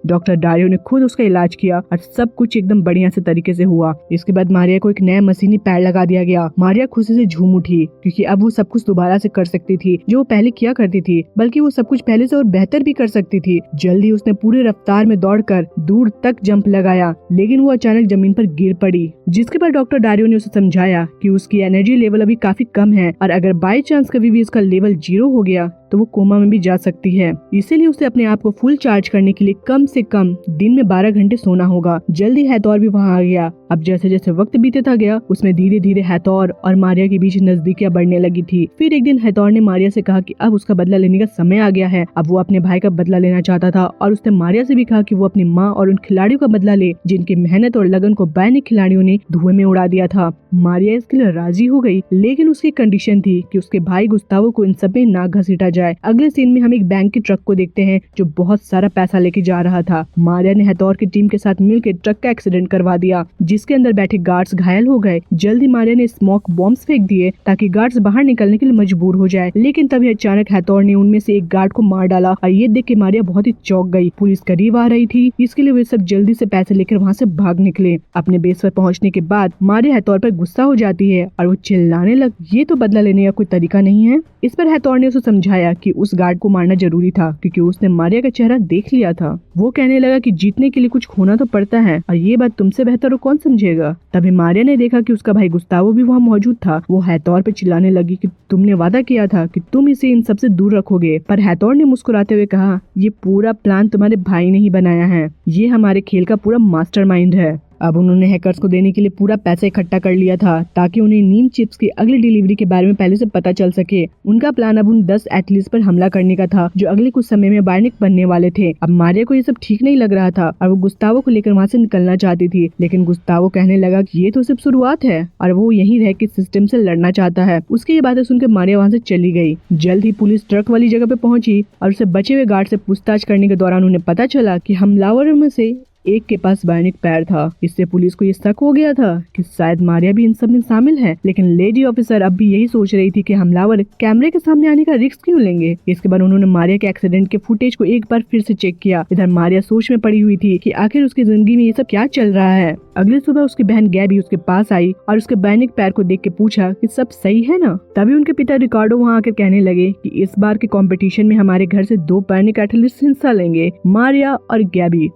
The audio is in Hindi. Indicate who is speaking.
Speaker 1: डॉक्टर डारियो ने खुद उसका इलाज किया और सब कुछ एकदम बढ़िया से तरीके से हुआ। इसके बाद मारिया को एक नया मशीनी पैर लगा दिया गया। मारिया खुशी से झूम उठी क्योंकि अब वो सब कुछ दोबारा से कर सकती थी जो वो पहले किया करती थी, बल्कि वो सब कुछ पहले से और बेहतर भी कर सकती थी। जल्दी उसने पूरी रफ्तार में दौड़कर दूर तक जंप लगाया, लेकिन वो अचानक जमीन पर गिर पड़ी, जिसके बाद डॉक्टर डारियो ने उसे समझाया कि उसकी एनर्जी लेवल अभी काफी कम है और अगर बाय चांस कभी भी इसका लेवल 0 हो गया तो वो कोमा में भी जा सकती है। इसीलिए उसे अपने आप को फुल चार्ज करने के लिए कम से कम दिन में 12 घंटे सोना होगा। जल्दी हैथोर भी वहाँ आ गया। अब जैसे जैसे वक्त बीतता गया उसमें धीरे धीरे हैथोर और मारिया के बीच नजदीकियां बढ़ने लगी थी। फिर एक दिन हैथोर ने मारिया से कहा कि अब उसका बदला लेने का समय आ गया है। अब वो अपने भाई का बदला लेना चाहता था और उसने मारिया से भी कहा कि वो अपनी माँ और उन खिलाड़ियों का बदला ले जिनकी मेहनत और लगन को बायनिक खिलाड़ियों ने धुएं में उड़ा दिया था। मारिया इसके लिए राजी हो गई, लेकिन उसकी कंडीशन थी कि उसके भाई गुस्तावो को इन सब में ना घसीटा जाए। अगले सीन में हम एक बैंक के ट्रक को देखते हैं जो बहुत सारा पैसा लेके जा रहा था। मारिया ने हैथोर की टीम के साथ मिलकर ट्रक का एक्सीडेंट करवा दिया, जिसके अंदर बैठे गार्ड्स घायल हो गए। जल्दी मारिया ने स्मोक बॉम्ब्स फेंक दिए ताकि गार्ड्स बाहर निकलने के लिए मजबूर हो जाए, लेकिन तभी अचानक हैथोर ने उनमें से एक गार्ड को मार डाला और ये देख के मारिया बहुत ही चौंक गई। पुलिस करीब आ रही थी, इसके लिए वे सब जल्दी से पैसे लेकर वहाँ से भाग निकले। अपने बेस पर पहुँचने के बाद मारिया हैथोर पर गुस्सा हो जाती है और वो चिल्लाने लग, ये तो बदला लेने का कोई तरीका नहीं है। इस पर हैथोर ने उसे समझाया कि उस गार्ड को मारना जरूरी था क्योंकि उसने मारिया का चेहरा देख लिया था। वो कहने लगा कि जीतने के लिए कुछ खोना तो पड़ता है और ये बात तुमसे बेहतर और कौन समझेगा। तभी मारिया ने देखा कि उसका भाई गुस्तावो भी वहाँ मौजूद था। वो हैथोर पे चिल्लाने लगी कि तुमने वादा किया था कि तुम इसे इन सबसे दूर रखोगे, पर हैथोर ने मुस्कुराते हुए कहा, ये पूरा प्लान तुम्हारे भाई ने ही बनाया है, ये हमारे खेल का पूरा मास्टरमाइंड है। अब उन्होंने हैकर्स को देने के लिए पूरा पैसा इकट्ठा कर लिया था ताकि उन्हें नीम चिप्स की अगली डिलीवरी के बारे में पहले से पता चल सके। उनका प्लान अब उन 10 एथलीट्स पर हमला करने का था जो अगले कुछ समय में बायोनिक बनने वाले थे। अब मारिया को ये सब ठीक नहीं लग रहा था और वो गुस्तावो को लेकर वहाँ से निकलना चाहती थी, लेकिन गुस्तावो कहने लगा कि ये तो सिर्फ शुरुआत है और वो यहीं रह के सिस्टम से लड़ना चाहता है। उसकी ये बातें सुनकर मारिया वहाँ से चली गई। जल्द ही पुलिस ट्रक वाली जगह पे पहुंची और उसे बचे हुए गार्ड से पूछताछ करने के दौरान उन्हें पता चला कि हमलावरों में से एक के पास बायोनिक पैर था। इससे पुलिस को ये शक हो गया था कि शायद मारिया भी इन सब में शामिल है, लेकिन लेडी ऑफिसर अब भी यही सोच रही थी कि हमलावर कैमरे के सामने आने का रिस्क क्यों लेंगे। इसके बाद उन्होंने मारिया के एक्सीडेंट के फुटेज को एक बार फिर से चेक किया। इधर मारिया सोच में पड़ी हुई थी कि आखिर उसकी जिंदगी में ये सब क्या चल रहा है। अगली सुबह उसकी बहन गैबी उसके पास आई और उसके बायोनिक पैर को देख के पूछा कि सब सही है ना। तभी उनके पिता रिकार्डो वहाँ आकर कहने लगे कि इस बार के कंपटीशन में हमारे घर से 2 बायोनिक एथलीट्स हिस्सा लेंगे, मारिया और गैबी।